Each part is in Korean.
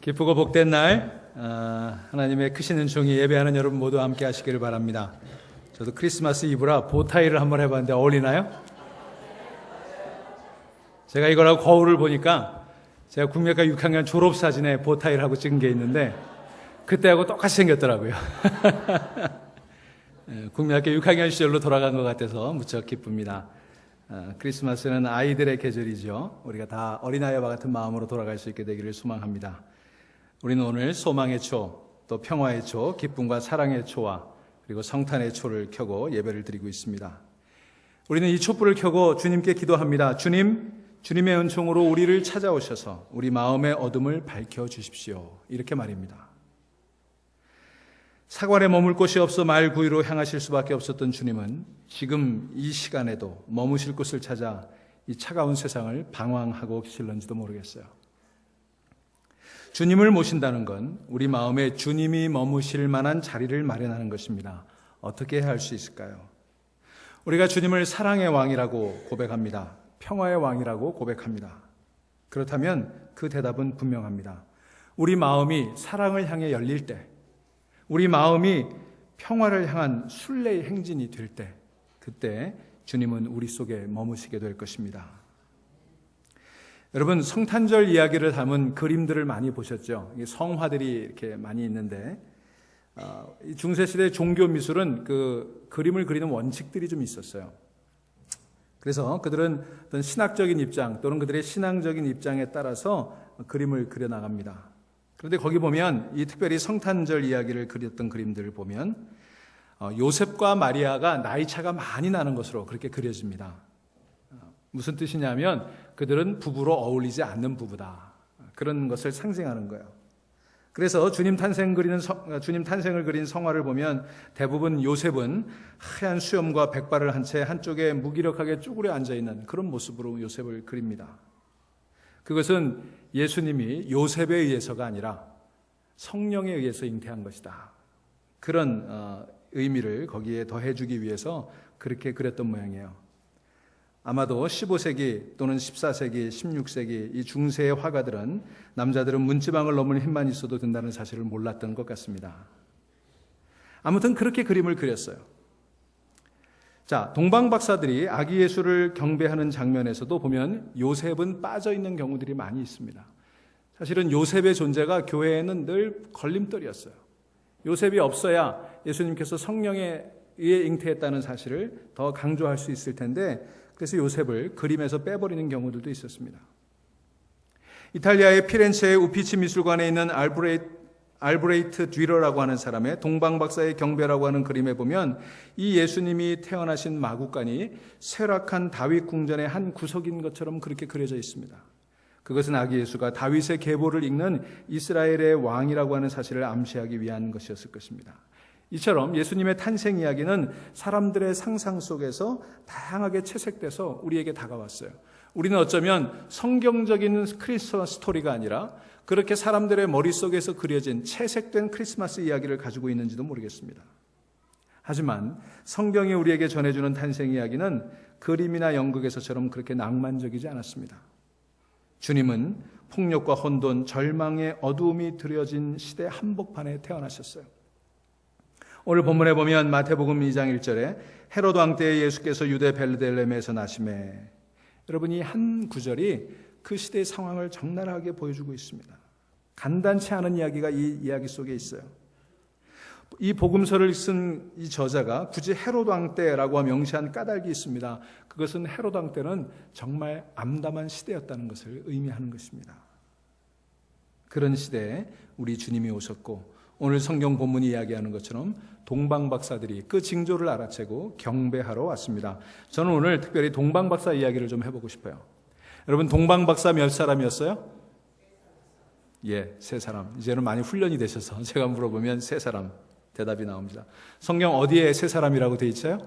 기쁘고 복된 날, 하나님의 크신 은총이 예배하는 여러분 모두 함께 하시기를 바랍니다. 저도 크리스마스 이브라 보타이를 한번 해봤는데 어울리나요? 제가 이거라고 거울을 보니까 제가 국민학과 6학년 졸업사진에 보타이를 하고 찍은 게 있는데 그때하고 똑같이 생겼더라고요. 국민학교 6학년 시절로 돌아간 것 같아서 무척 기쁩니다. 크리스마스는 아이들의 계절이죠. 우리가 다 어린아이와 같은 마음으로 돌아갈 수 있게 되기를 소망합니다. 우리는 오늘 소망의 초, 또 평화의 초, 기쁨과 사랑의 초와 그리고 성탄의 초를 켜고 예배를 드리고 있습니다. 우리는 이 촛불을 켜고 주님께 기도합니다. 주님의 은총으로 우리를 찾아오셔서 우리 마음의 어둠을 밝혀주십시오. 이렇게 말입니다. 사관에 머물 곳이 없어 말 구유로 향하실 수밖에 없었던 주님은 지금 이 시간에도 머무실 곳을 찾아 이 차가운 세상을 방황하고 계실는지도 모르겠어요. 주님을 모신다는 건 우리 마음에 주님이 머무실 만한 자리를 마련하는 것입니다. 어떻게 할 수 있을까요? 우리가 주님을 사랑의 왕이라고 고백합니다. 평화의 왕이라고 고백합니다. 그렇다면 그 대답은 분명합니다. 우리 마음이 사랑을 향해 열릴 때, 우리 마음이 평화를 향한 순례의 행진이 될 때, 그때 주님은 우리 속에 머무시게 될 것입니다. 여러분, 성탄절 이야기를 담은 그림들을 많이 보셨죠? 성화들이 이렇게 많이 있는데 중세시대 종교 미술은 그 그림을 그리는 원칙들이 좀 있었어요. 그래서 그들은 어떤 신학적인 입장 또는 그들의 신앙적인 입장에 따라서 그림을 그려나갑니다. 그런데 거기 보면 이 특별히 성탄절 이야기를 그렸던 그림들을 보면 요셉과 마리아가 나이 차가 많이 나는 것으로 그렇게 그려집니다. 무슨 뜻이냐면 그들은 부부로 어울리지 않는 부부다. 그런 것을 상징하는 거예요. 그래서 주님 탄생을 그린 성화를 보면 대부분 요셉은 하얀 수염과 백발을 한 채 한쪽에 무기력하게 쭈그려 앉아있는 그런 모습으로 요셉을 그립니다. 그것은 예수님이 요셉에 의해서가 아니라 성령에 의해서 잉태한 것이다. 그런 의미를 거기에 더해주기 위해서 그렇게 그렸던 모양이에요. 아마도 15세기 또는 14세기, 16세기 이 중세의 화가들은 남자들은 문지방을 넘을 힘만 있어도 된다는 사실을 몰랐던 것 같습니다. 아무튼 그렇게 그림을 그렸어요. 자, 동방박사들이 아기 예수를 경배하는 장면에서도 보면 요셉은 빠져있는 경우들이 많이 있습니다. 사실은 요셉의 존재가 교회에는 늘 걸림돌이었어요. 요셉이 없어야 예수님께서 성령에 의해 잉태했다는 사실을 더 강조할 수 있을 텐데 그래서 요셉을 그림에서 빼버리는 경우들도 있었습니다. 이탈리아의 피렌체의 우피치 미술관에 있는 알브레이트 듀러라고 하는 사람의 동방박사의 경배라고 하는 그림에 보면 이 예수님이 태어나신 마구간이 쇠락한 다윗 궁전의 한 구석인 것처럼 그렇게 그려져 있습니다. 그것은 아기 예수가 다윗의 계보를 잇는 이스라엘의 왕이라고 하는 사실을 암시하기 위한 것이었을 것입니다. 이처럼 예수님의 탄생 이야기는 사람들의 상상 속에서 다양하게 채색돼서 우리에게 다가왔어요. 우리는 어쩌면 성경적인 크리스마스 스토리가 아니라 그렇게 사람들의 머릿속에서 그려진 채색된 크리스마스 이야기를 가지고 있는지도 모르겠습니다. 하지만 성경이 우리에게 전해주는 탄생 이야기는 그림이나 연극에서처럼 그렇게 낭만적이지 않았습니다. 주님은 폭력과 혼돈, 절망의 어두움이 드려진 시대 한복판에 태어나셨어요. 오늘 본문에 보면 마태복음 2장 1절에 헤로드 왕 때에 예수께서 유대 베들레헴에서 나시매, 여러분 이 한 구절이 그 시대의 상황을 적나라하게 보여주고 있습니다. 간단치 않은 이야기가 이 이야기 속에 있어요. 이 복음서를 쓴 이 저자가 굳이 헤로드 왕 때라고 명시한 까닭이 있습니다. 그것은 헤로드 왕 때는 정말 암담한 시대였다는 것을 의미하는 것입니다. 그런 시대에 우리 주님이 오셨고 오늘 성경 본문이 이야기하는 것처럼 동방박사들이 그 징조를 알아채고 경배하러 왔습니다. 저는 오늘 특별히 동방박사 이야기를 좀 해보고 싶어요. 여러분 동방박사 몇 사람이었어요? 예, 3사람. 이제는 많이 훈련이 되셔서 제가 물어보면 3사람 대답이 나옵니다. 성경 어디에 3사람이라고 되어 있어요?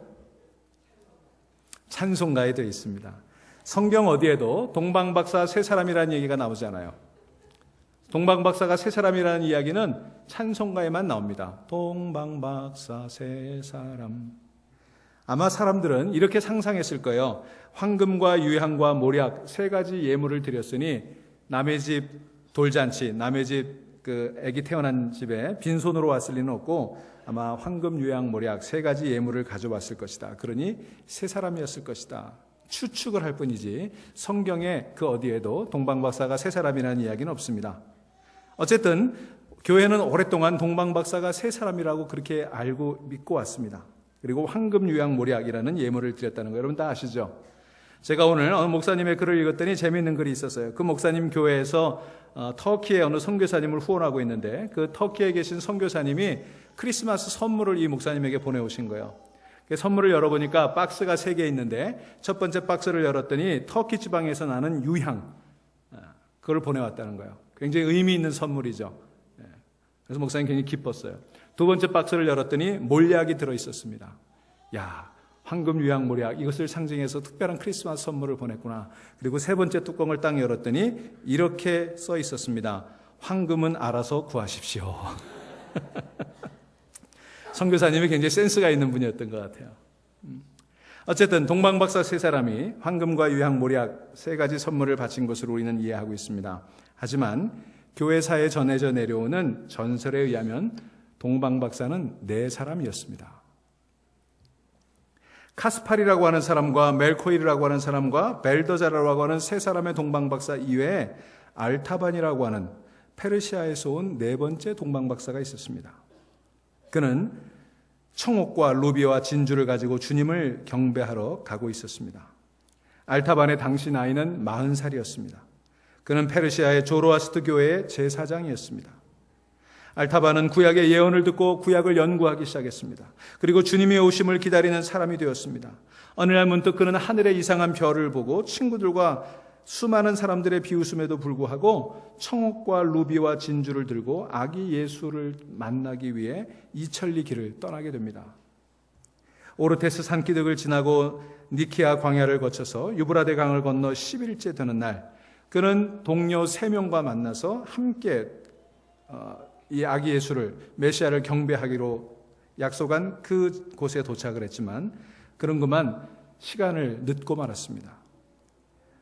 찬송가에 되어 있습니다. 성경 어디에도 동방박사 3사람이라는 얘기가 나오지 않아요. 동방박사가 3사람이라는 이야기는 찬송가에만 나옵니다. 동방박사 3사람. 아마 사람들은 이렇게 상상했을 거예요. 황금과 유향과 모략 3가지 예물을 드렸으니 남의 집 돌잔치, 남의 집 그 아기 태어난 집에 빈손으로 왔을 리는 없고 아마 황금, 유향, 모략 세 가지 예물을 가져왔을 것이다. 그러니 세 사람이었을 것이다. 추측을 할 뿐이지 성경에 그 어디에도 동방박사가 세 사람이라는 이야기는 없습니다. 어쨌든 교회는 오랫동안 동방박사가 세 사람이라고 그렇게 알고 믿고 왔습니다. 그리고 황금, 유향, 모략이라는 예물을 드렸다는 거 여러분 다 아시죠? 제가 오늘 어느 목사님의 글을 읽었더니 재미있는 글이 있었어요. 그 목사님 교회에서 터키의 어느 선교사님을 후원하고 있는데 그 터키에 계신 선교사님이 크리스마스 선물을 이 목사님에게 보내오신 거예요. 그 선물을 열어보니까 박스가 3개 있는데 첫 번째 박스를 열었더니 터키 지방에서 나는 유향, 그걸 보내왔다는 거예요. 굉장히 의미 있는 선물이죠. 그래서 목사님 굉장히 기뻤어요. 두 번째 박스를 열었더니 몰약이 들어있었습니다. 야, 황금, 유향, 모략 이것을 상징해서 특별한 크리스마스 선물을 보냈구나. 그리고 세 번째 뚜껑을 딱 열었더니 이렇게 써 있었습니다. 황금은 알아서 구하십시오. 선교사님이 굉장히 센스가 있는 분이었던 것 같아요. 어쨌든 동방박사 세 사람이 황금과 유향, 모략 세 가지 선물을 바친 것으로 우리는 이해하고 있습니다. 하지만 교회사에 전해져 내려오는 전설에 의하면 동방박사는 4사람이었습니다. 카스파리라고 하는 사람과 멜코일이라고 하는 사람과 벨더자라고 하는 3사람의 동방박사 이외에 알타반이라고 하는 페르시아에서 온 4번째 동방박사가 있었습니다. 그는 청옥과 루비와 진주를 가지고 주님을 경배하러 가고 있었습니다. 알타반의 당시 나이는 40살이었습니다. 그는 페르시아의 조로아스트 교회의 제사장이었습니다. 알타반은 구약의 예언을 듣고 구약을 연구하기 시작했습니다. 그리고 주님의 오심을 기다리는 사람이 되었습니다. 어느 날 문득 그는 하늘의 이상한 별을 보고 친구들과 수많은 사람들의 비웃음에도 불구하고 청옥과 루비와 진주를 들고 아기 예수를 만나기 위해 이천리 길을 떠나게 됩니다. 오르테스 산기슭을 지나고 니키아 광야를 거쳐서 유브라데 강을 건너 10일째 되는 날 그는 동료 3명과 만나서 함께 이 아기 예수를 메시아를 경배하기로 약속한 그 곳에 도착을 했지만 그런 그만 시간을 늦고 말았습니다.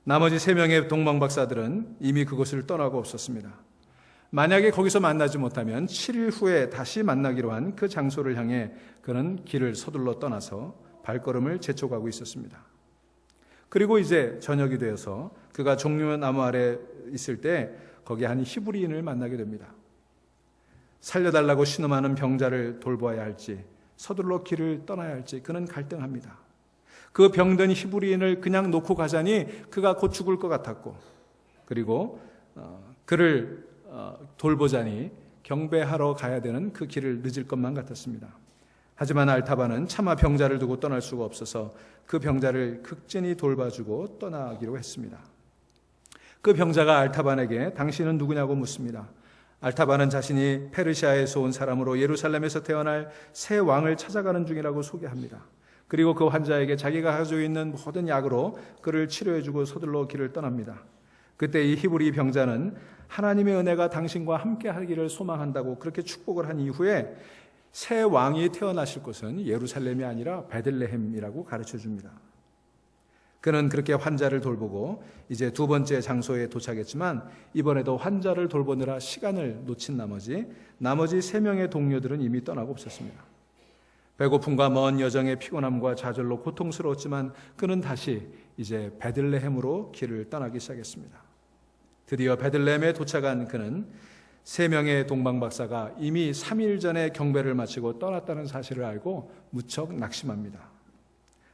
나머지 3명의 동방박사들은 이미 그곳을 떠나고 없었습니다. 만약에 거기서 만나지 못하면 7일 후에 다시 만나기로 한 그 장소를 향해 그는 길을 서둘러 떠나서 발걸음을 재촉하고 있었습니다. 그리고 이제 저녁이 되어서 그가 종려나무 아래 있을 때 거기 한 히브리인을 만나게 됩니다. 살려달라고 신음하는 병자를 돌보아야 할지 서둘러 길을 떠나야 할지 그는 갈등합니다. 그 병든 히브리인을 그냥 놓고 가자니 그가 곧 죽을 것 같았고 그리고 그를 돌보자니 경배하러 가야 되는 그 길을 늦을 것만 같았습니다. 하지만 알타반은 차마 병자를 두고 떠날 수가 없어서 그 병자를 극진히 돌봐주고 떠나기로 했습니다. 그 병자가 알타반에게 당신은 누구냐고 묻습니다. 알타반은 자신이 페르시아에서 온 사람으로 예루살렘에서 태어날 새 왕을 찾아가는 중이라고 소개합니다. 그리고 그 환자에게 자기가 가지고 있는 모든 약으로 그를 치료해주고 서둘러 길을 떠납니다. 그때 이 히브리 병자는 하나님의 은혜가 당신과 함께 하기를 소망한다고 그렇게 축복을 한 이후에 새 왕이 태어나실 곳은 예루살렘이 아니라 베들레헴이라고 가르쳐줍니다. 그는 그렇게 환자를 돌보고 이제 2번째 장소에 도착했지만 이번에도 환자를 돌보느라 시간을 놓친 나머지 3명의 동료들은 이미 떠나고 없었습니다. 배고픔과 먼 여정의 피곤함과 좌절로 고통스러웠지만 그는 다시 이제 베들레헴으로 길을 떠나기 시작했습니다. 드디어 베들레헴에 도착한 그는 3명의 동방박사가 이미 3일 전에 경배를 마치고 떠났다는 사실을 알고 무척 낙심합니다.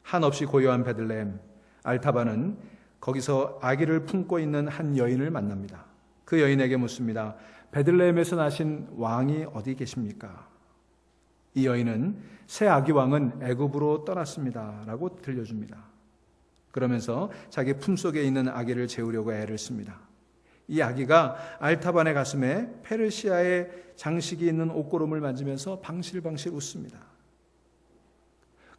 한없이 고요한 베들레헴, 알타반은 거기서 아기를 품고 있는 한 여인을 만납니다. 그 여인에게 묻습니다. 베들레헴에서 나신 왕이 어디 계십니까? 이 여인은 새 아기 왕은 애굽으로 떠났습니다 라고 들려줍니다. 그러면서 자기 품속에 있는 아기를 재우려고 애를 씁니다. 이 아기가 알타반의 가슴에 페르시아의 장식이 있는 옷고름을 만지면서 방실방실 웃습니다.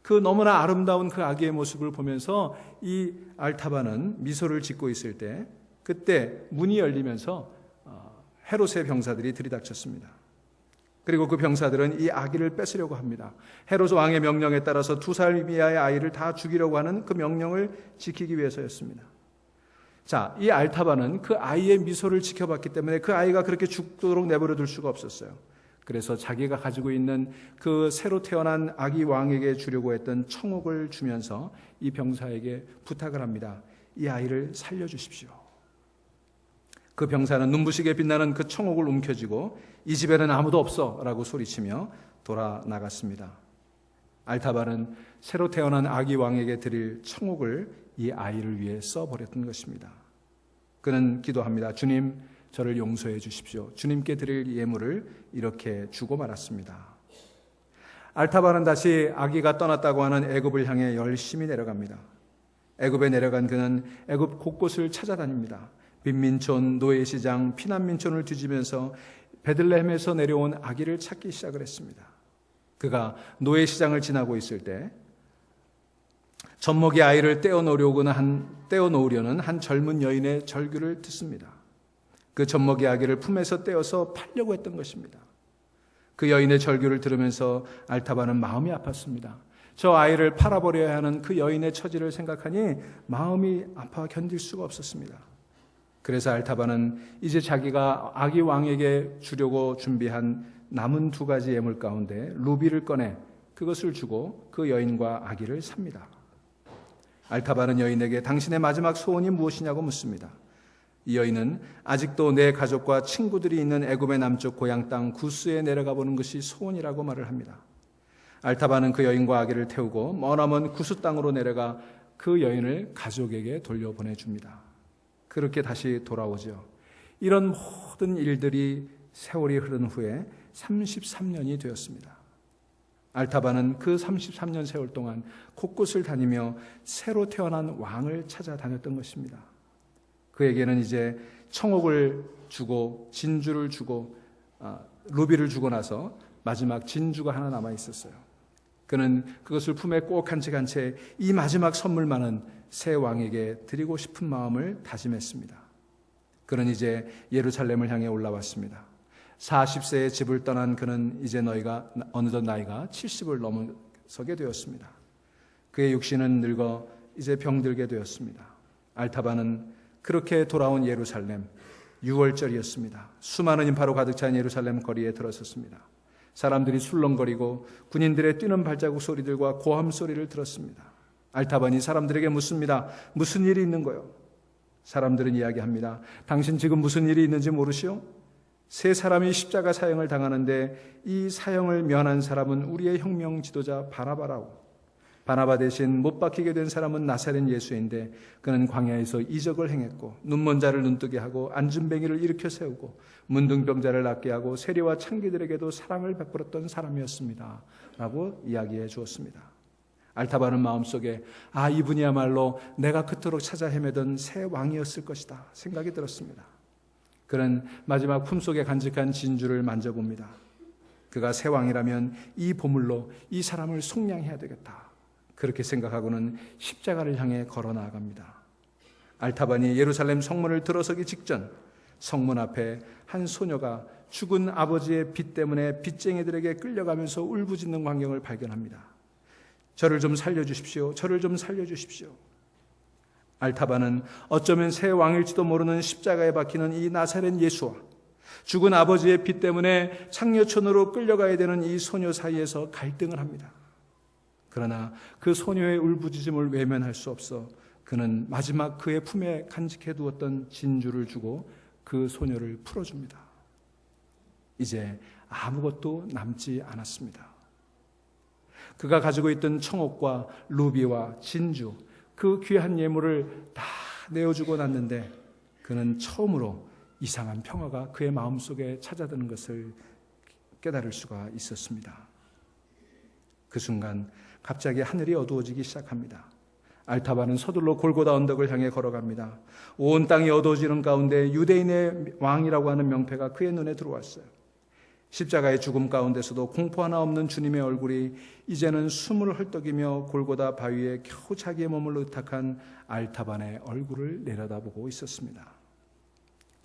그 너무나 아름다운 그 아기의 모습을 보면서 이 알타반은 미소를 짓고 있을 때 그때 문이 열리면서 헤롯의 병사들이 들이닥쳤습니다. 그리고 그 병사들은 이 아기를 뺏으려고 합니다. 헤롯 왕의 명령에 따라서 2살 이하의 아이를 다 죽이려고 하는 그 명령을 지키기 위해서였습니다. 자, 이 알타바는 그 아이의 미소를 지켜봤기 때문에 그 아이가 그렇게 죽도록 내버려 둘 수가 없었어요. 그래서 자기가 가지고 있는 그 새로 태어난 아기 왕에게 주려고 했던 청옥을 주면서 이 병사에게 부탁을 합니다. 이 아이를 살려주십시오. 그 병사는 눈부시게 빛나는 그 청옥을 움켜쥐고 이 집에는 아무도 없어 라고 소리치며 돌아 나갔습니다. 알타바는 새로 태어난 아기 왕에게 드릴 청옥을 이 아이를 위해 써버렸던 것입니다. 그는 기도합니다. 주님, 저를 용서해 주십시오. 주님께 드릴 예물을 이렇게 주고 말았습니다. 알타바는 다시 아기가 떠났다고 하는 애굽을 향해 열심히 내려갑니다. 애굽에 내려간 그는 애굽 곳곳을 찾아다닙니다. 빈민촌, 노예시장, 피난민촌을 뒤지면서 베들레헴에서 내려온 아기를 찾기 시작을 했습니다. 그가 노예시장을 지나고 있을 때 젖먹이 아이를 떼어놓으려는 한 젊은 여인의 절규를 듣습니다. 그 젖먹이 아기를 품에서 떼어서 팔려고 했던 것입니다. 그 여인의 절규를 들으면서 알타바는 마음이 아팠습니다. 저 아이를 팔아버려야 하는 그 여인의 처지를 생각하니 마음이 아파 견딜 수가 없었습니다. 그래서 알타바는 이제 자기가 아기 왕에게 주려고 준비한 남은 2가지 예물 가운데 루비를 꺼내 그것을 주고 그 여인과 아기를 삽니다. 알타바는 여인에게 당신의 마지막 소원이 무엇이냐고 묻습니다. 이 여인은 아직도 내 가족과 친구들이 있는 애굽의 남쪽 고향 땅 구스에 내려가 보는 것이 소원이라고 말을 합니다. 알타바는 그 여인과 아기를 태우고 머나먼 구스 땅으로 내려가 그 여인을 가족에게 돌려보내줍니다. 그렇게 다시 돌아오죠. 이런 모든 일들이 세월이 흐른 후에 33년이 되었습니다. 알타바는 그 33년 세월 동안 곳곳을 다니며 새로 태어난 왕을 찾아다녔던 것입니다. 그에게는 이제 청옥을 주고 진주를 주고 루비를 주고 나서 마지막 진주가 하나 남아 있었어요. 그는 그것을 품에 꼭 간직한 채 이 마지막 선물만은 새 왕에게 드리고 싶은 마음을 다짐했습니다. 그는 이제 예루살렘을 향해 올라왔습니다. 40세에 집을 떠난 그는 이제 어느덧 나이가 70을 넘어서게 되었습니다. 그의 육신은 늙어 이제 병들게 되었습니다. 알타바는 그렇게 돌아온 예루살렘, 6월절이었습니다. 수많은 인파로 가득 찬 예루살렘 거리에 들어섰습니다. 사람들이 술렁거리고 군인들의 뛰는 발자국 소리들과 고함 소리를 들었습니다. 알타바니 사람들에게 묻습니다. 무슨 일이 있는 거요? 사람들은 이야기합니다. 당신 지금 무슨 일이 있는지 모르시오? 3사람이 십자가 사형을 당하는데 이 사형을 면한 사람은 우리의 혁명 지도자 바나바라고. 바나바 대신 못 박히게 된 사람은 나사렛 예수인데 그는 광야에서 이적을 행했고 눈먼 자를 눈뜨게 하고 안진뱅이를 일으켜 세우고 문둥병자를 낫게 하고 세리와 창기들에게도 사랑을 베풀었던 사람이었습니다. 라고 이야기해 주었습니다. 알타바는 마음속에 이분이야말로 내가 그토록 찾아 헤매던 새 왕이었을 것이다 생각이 들었습니다. 그는 마지막 품속에 간직한 진주를 만져봅니다. 그가 새 왕이라면 이 보물로 이 사람을 속량해야 되겠다. 그렇게 생각하고는 십자가를 향해 걸어 나아갑니다. 알타바니 예루살렘 성문을 들어서기 직전 성문 앞에 한 소녀가 죽은 아버지의 빚 때문에 빚쟁이들에게 끌려가면서 울부짖는 광경을 발견합니다. 저를 좀 살려주십시오. 저를 좀 살려주십시오. 알타바는 어쩌면 새 왕일지도 모르는 십자가에 박히는 이 나사렛 예수와 죽은 아버지의 빚 때문에 창녀촌으로 끌려가야 되는 이 소녀 사이에서 갈등을 합니다. 그러나 그 소녀의 울부짖음을 외면할 수 없어 그는 마지막 그의 품에 간직해 두었던 진주를 주고 그 소녀를 풀어줍니다. 이제 아무것도 남지 않았습니다. 그가 가지고 있던 청옥과 루비와 진주, 그 귀한 예물을 다 내어주고 났는데 그는 처음으로 이상한 평화가 그의 마음속에 찾아드는 것을 깨달을 수가 있었습니다. 그 순간 갑자기 하늘이 어두워지기 시작합니다. 알타바는 서둘러 골고다 언덕을 향해 걸어갑니다. 온 땅이 어두워지는 가운데 유대인의 왕이라고 하는 명패가 그의 눈에 들어왔어요. 십자가의 죽음 가운데서도 공포 하나 없는 주님의 얼굴이 이제는 숨을 헐떡이며 골고다 바위에 겨우 자기의 몸을 의탁한 알타반의 얼굴을 내려다보고 있었습니다.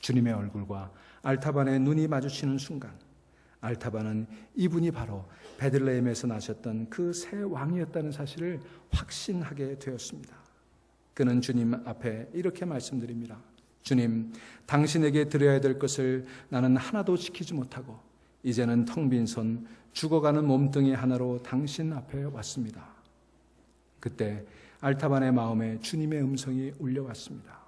주님의 얼굴과 알타반의 눈이 마주치는 순간 알타반은 이분이 바로 베들레헴에서 나셨던 그 새 왕이었다는 사실을 확신하게 되었습니다. 그는 주님 앞에 이렇게 말씀드립니다. 주님, 당신에게 드려야 될 것을 나는 하나도 지키지 못하고 이제는 텅 빈 손 죽어가는 몸뚱이 하나로 당신 앞에 왔습니다. 그때 알타반의 마음에 주님의 음성이 울려왔습니다.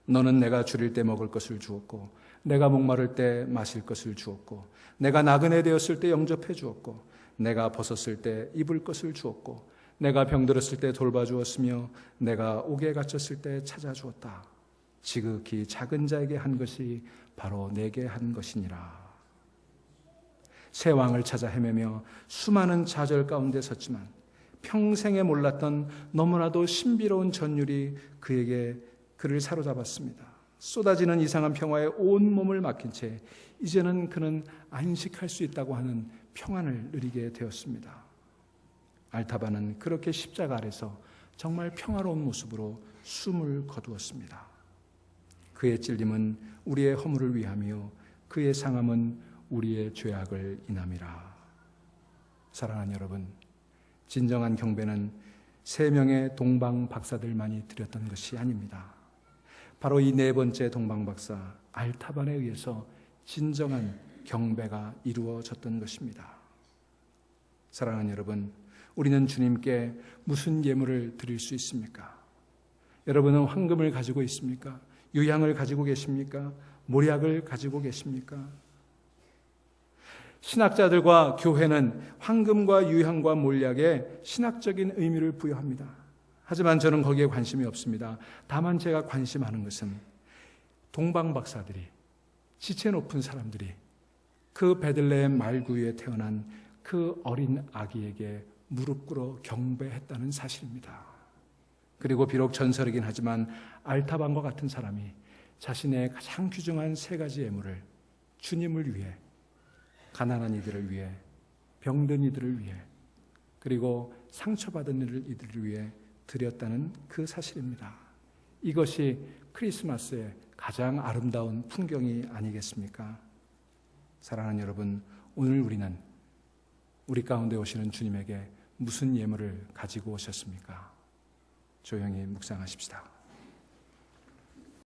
너는 내가 줄일 때 먹을 것을 주었고 내가 목마를 때 마실 것을 주었고 내가 나그네 되었을 때 영접해 주었고 내가 벗었을 때 입을 것을 주었고 내가 병들었을 때 돌봐주었으며 내가 옥에 갇혔을 때 찾아주었다. 지극히 작은 자에게 한 것이 바로 내게 한 것이니라. 새 왕을 찾아 헤매며 수많은 좌절 가운데 섰지만 평생에 몰랐던 너무나도 신비로운 전율이 그를 사로잡았습니다. 쏟아지는 이상한 평화에 온 몸을 맡긴 채 이제는 그는 안식할 수 있다고 하는 평안을 누리게 되었습니다. 알타반은 그렇게 십자가 아래서 정말 평화로운 모습으로 숨을 거두었습니다. 그의 찔림은 우리의 허물을 위하며 그의 상함은 우리의 죄악을 인함이라. 사랑하는 여러분, 진정한 경배는 3명의 동방 박사들만이 드렸던 것이 아닙니다. 바로 이 4번째 동방 박사 알타반에 의해서 진정한 경배가 이루어졌던 것입니다. 사랑하는 여러분, 우리는 주님께 무슨 예물을 드릴 수 있습니까? 여러분은 황금을 가지고 있습니까? 유향을 가지고 계십니까? 몰약을 가지고 계십니까? 신학자들과 교회는 황금과 유향과 몰약에 신학적인 의미를 부여합니다. 하지만 저는 거기에 관심이 없습니다. 다만 제가 관심하는 것은 동방 박사들이, 지체 높은 사람들이 그 베들레헴 말구유에 태어난 그 어린 아기에게 무릎 꿇어 경배했다는 사실입니다. 그리고 비록 전설이긴 하지만 알타반과 같은 사람이 자신의 가장 귀중한 3가지 예물을 주님을 위해, 가난한 이들을 위해, 병든 이들을 위해, 그리고 상처받은 이들을 위해 드렸다는 그 사실입니다. 이것이 크리스마스의 가장 아름다운 풍경이 아니겠습니까? 사랑하는 여러분, 오늘 우리는 우리 가운데 오시는 주님에게 무슨 예물을 가지고 오셨습니까? 조용히 묵상하십시다.